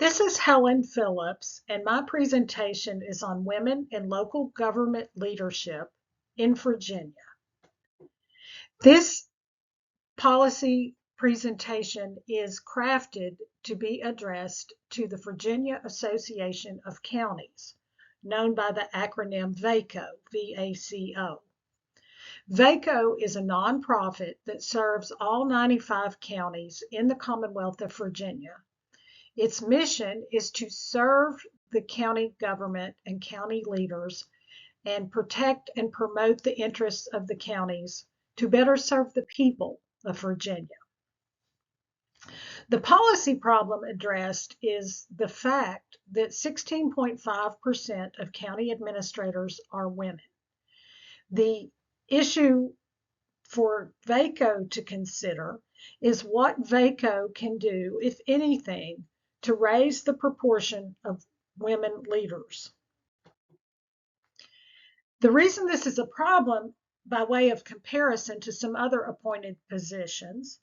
This is Helen Phillips, and my presentation is on women in local government leadership in Virginia. This policy presentation is crafted to be addressed to the Virginia Association of Counties, known by the acronym VACo, V-A-C-O. VACo is a nonprofit that serves all 95 counties in the Commonwealth of Virginia. Its mission is to serve the county government and county leaders and protect and promote the interests of the counties to better serve the people of Virginia. The policy problem addressed is the fact that 16.5% of county administrators are women. The issue for VACo to consider is what VACo can do, if anything, to raise the proportion of women leaders. The reason this is a problem, by way of comparison to some other appointed positions,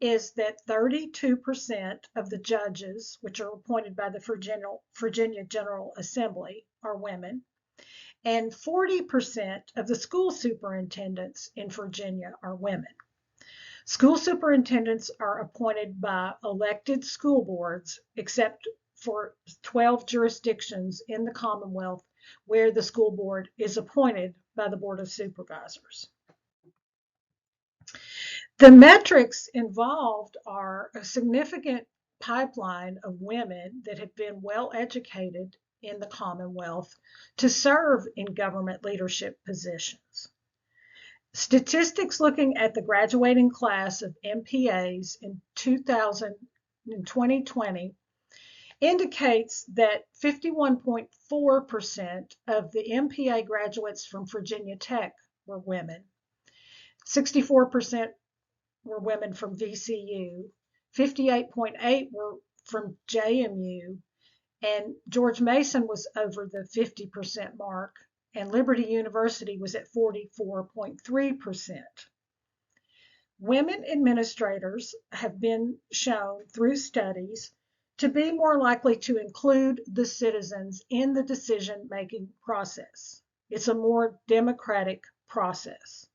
is that 32% of the judges, which are appointed by the Virginia General Assembly, are women, and 40% of the school superintendents in Virginia are women. School superintendents are appointed by elected school boards, except for 12 jurisdictions in the Commonwealth where the school board is appointed by the Board of Supervisors. The metrics involved are a significant pipeline of women that have been well educated in the Commonwealth to serve in government leadership positions. Statistics looking at the graduating class of MPAs in 2020 indicates that 51.4% of the MPA graduates from Virginia Tech were women. 64% were women from VCU, 58.8% were from JMU, and George Mason was over the 50% mark, and Liberty University was at 44.3%. Women administrators have been shown through studies to be more likely to include the citizens in the decision-making process. It's a more democratic process.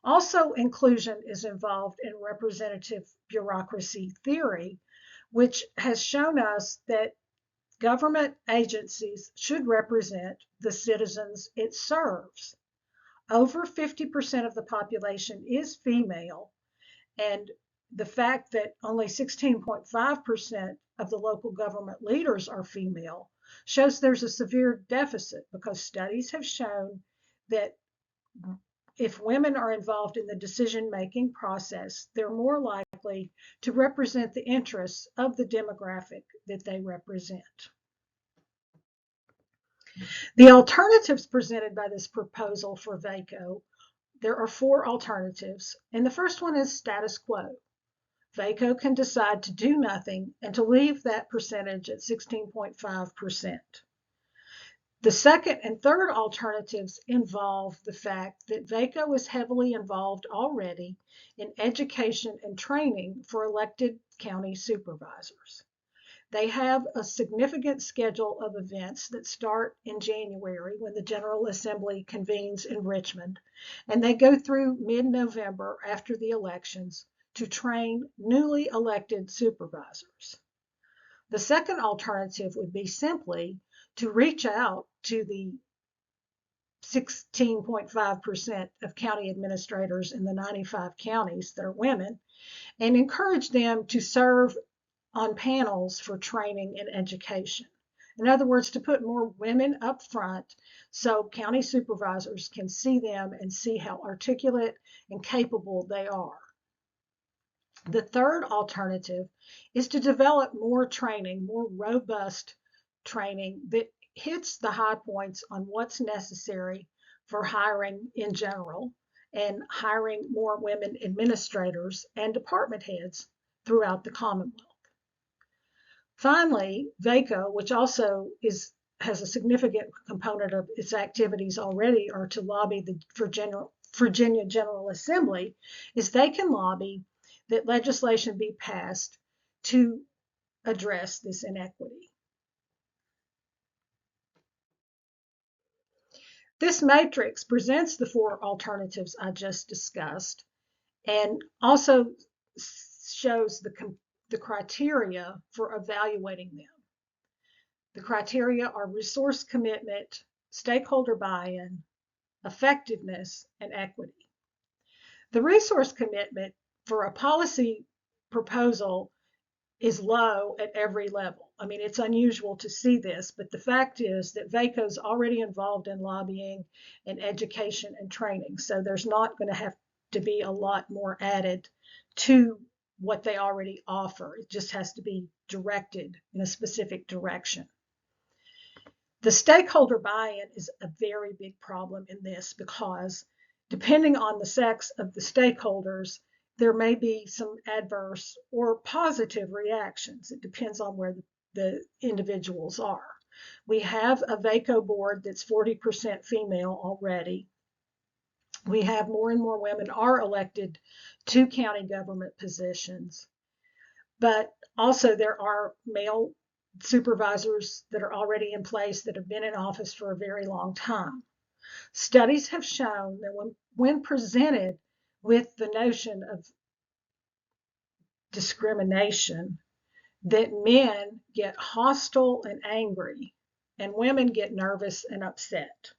Also, inclusion is involved in representative bureaucracy theory, which has shown us that government agencies should represent the citizens it serves. Over 50% of the population is female, and the fact that only 16.5% of the local government leaders are female shows there's a severe deficit, because studies have shown that if women are involved in the decision-making process, they're more likely to represent the interests of the demographic that they represent. The alternatives presented by this proposal for VACo, there are 4 alternatives, and the first one is status quo. VACo can decide to do nothing and to leave that percentage at 16.5%. The second and third alternatives involve the fact that VACo is heavily involved already in education and training for elected county supervisors. They have a significant schedule of events that start in January when the General Assembly convenes in Richmond, and they go through mid-November after the elections to train newly elected supervisors. The second alternative would be simply to reach out to the 16.5% of county administrators in the 95 counties that are women and encourage them to serve on panels for training and education. In other words, to put more women up front so county supervisors can see them and see how articulate and capable they are. The third alternative is to develop more training, more robust training that hits the high points on what's necessary for hiring in general and hiring more women administrators and department heads throughout the Commonwealth. Finally, VACo, which also has a significant component of its activities already, are to lobby the Virginia General Assembly, is they can lobby that legislation be passed to address this inequity. This matrix presents the four alternatives I just discussed and also shows the criteria for evaluating them. The criteria are resource commitment, stakeholder buy-in, effectiveness, and equity. The resource commitment for a policy proposal is low at every level. I mean, it's unusual to see this, but the fact is that VACo is already involved in lobbying and education and training. So there's not going to have to be a lot more added to what they already offer. It just has to be directed in a specific direction. The stakeholder buy-in is a very big problem in this because depending on the sex of the stakeholders, there may be some adverse or positive reactions. It depends on where the individuals are. We have a VACo board that's 40% female already. We have more and more women are elected to county government positions, but also there are male supervisors that are already in place that have been in office for a very long time. Studies have shown that when presented with the notion of discrimination, that men get hostile and angry and women get nervous and upset.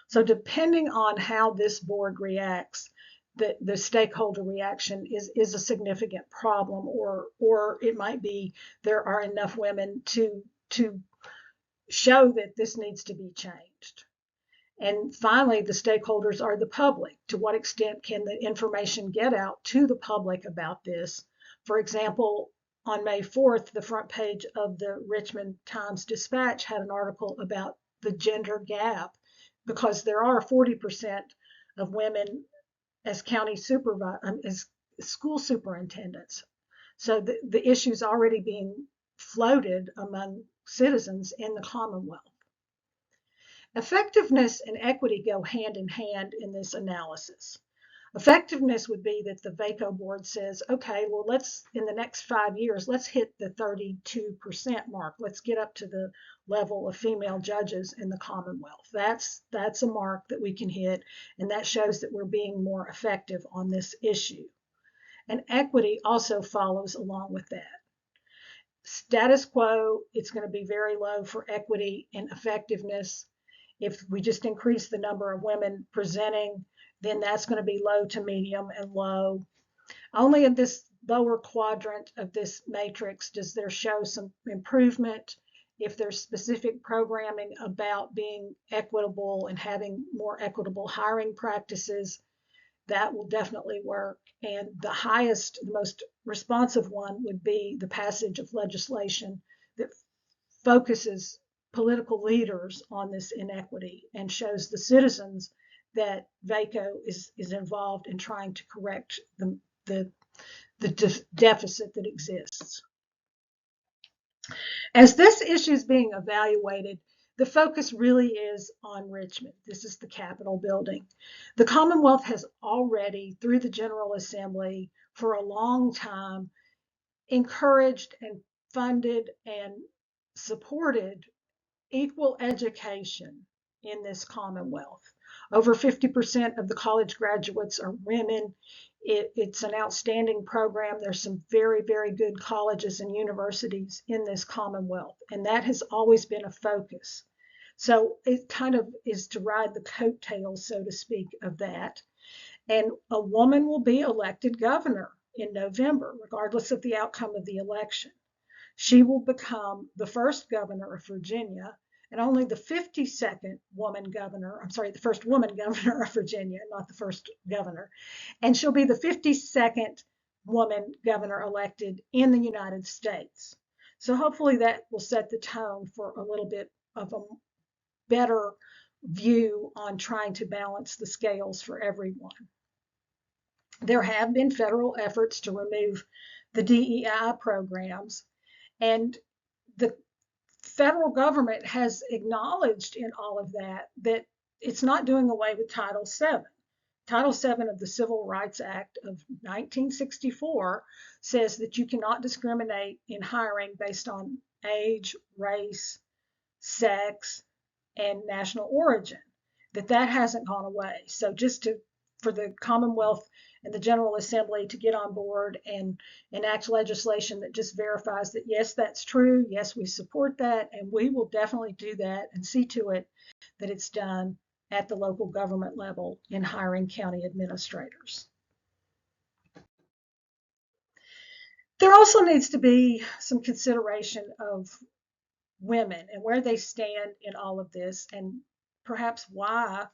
So depending on how this board reacts, the stakeholder reaction is a significant problem, or it might be there are enough women to show that this needs to be changed. And finally, the stakeholders are the public. To what extent can the information get out to the public about this? For example, on May 4th, the front page of the Richmond Times-Dispatch had an article about the gender gap because there are 40% of women as as school superintendents. So the issue is already being floated among citizens in the Commonwealth. Effectiveness and equity go hand in hand in this analysis. Effectiveness would be that the VACo board says, okay, well, in the next 5 years, let's hit the 32% mark. Let's get up to the level of female judges in the Commonwealth. That's a mark that we can hit, and that shows that we're being more effective on this issue. And equity also follows along with that. Status quo, it's going to be very low for equity and effectiveness. If we just increase the number of women presenting, then that's going to be low to medium and low. Only in this lower quadrant of this matrix does there show some improvement. If there's specific programming about being equitable and having more equitable hiring practices, that will definitely work. And the highest, the most responsive one would be the passage of legislation that focuses political leaders on this inequity and shows the citizens that VACo is involved in trying to correct the deficit that exists. As this issue is being evaluated, the focus really is on Richmond. This is the Capitol building. The Commonwealth has already, through the General Assembly, for a long time, encouraged and funded and supported equal education in this Commonwealth. Over 50% of the college graduates are women. It's an outstanding program. There's some very, very good colleges and universities in this Commonwealth, and that has always been a focus. So it kind of is to ride the coattails, so to speak, of that. And a woman will be elected governor in November, regardless of the outcome of the election. She will become the first governor of Virginia and only the 52nd woman governor, the first woman governor of Virginia, not the first governor. And she'll be the 52nd woman governor elected in the United States. So hopefully that will set the tone for a little bit of a better view on trying to balance the scales for everyone. There have been federal efforts to remove the DEI programs, and the federal government has acknowledged in all of that it's not doing away with Title VII. Title VII of the Civil Rights Act of 1964 says that you cannot discriminate in hiring based on age, race, sex, and national origin, that hasn't gone away. So just for the Commonwealth and the General Assembly to get on board and enact legislation that just verifies that, yes, that's true, yes, we support that, and we will definitely do that and see to it that it's done at the local government level in hiring county administrators. There also needs to be some consideration of women and where they stand in all of this, and perhaps why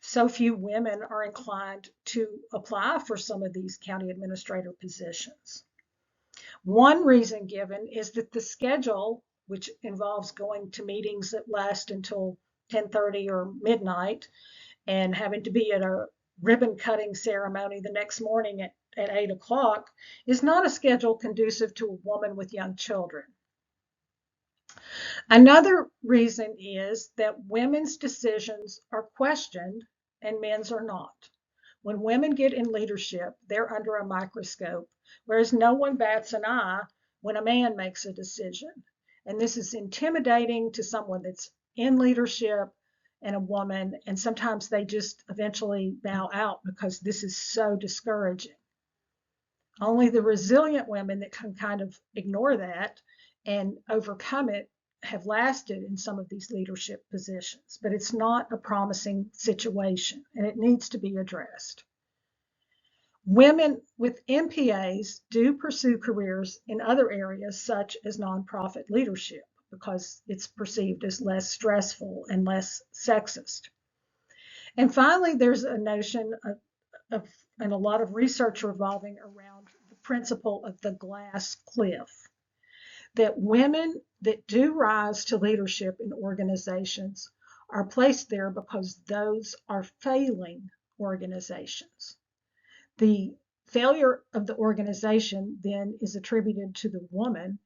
so few women are inclined to apply for some of these county administrator positions. One reason given is that the schedule, which involves going to meetings that last until 10:30 or midnight and having to be at a ribbon cutting ceremony the next morning at 8 o'clock, is not a schedule conducive to a woman with young children. Another reason is that women's decisions are questioned and men's are not. When women get in leadership, they're under a microscope, whereas no one bats an eye when a man makes a decision. And this is intimidating to someone that's in leadership and a woman, and sometimes they just eventually bow out because this is so discouraging. Only the resilient women that can kind of ignore that and overcome it have lasted in some of these leadership positions, but it's not a promising situation and it needs to be addressed. Women with MPAs do pursue careers in other areas such as nonprofit leadership because it's perceived as less stressful and less sexist. And finally, there's a notion of and a lot of research revolving around the principle of the glass cliff, that women that do rise to leadership in organizations are placed there because those are failing organizations. The failure of the organization then is attributed to the woman,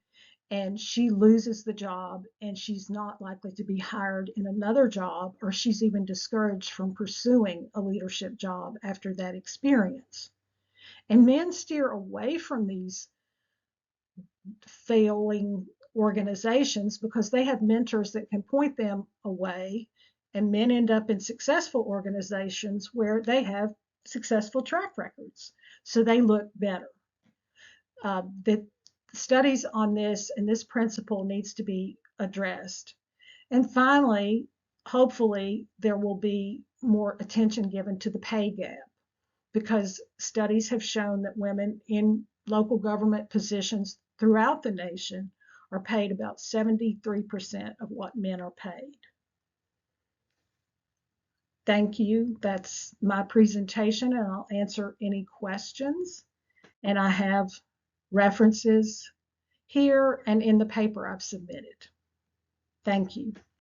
and she loses the job and she's not likely to be hired in another job, or she's even discouraged from pursuing a leadership job after that experience. And men steer away from these failing organizations because they have mentors that can point them away, and men end up in successful organizations where they have successful track records, so they look better. The studies on this and this principle needs to be addressed. And finally, hopefully there will be more attention given to the pay gap, because studies have shown that women in local government positions throughout the nation are paid about 73% of what men are paid. Thank you. That's my presentation, and I'll answer any questions. And I have references here and in the paper I've submitted. Thank you.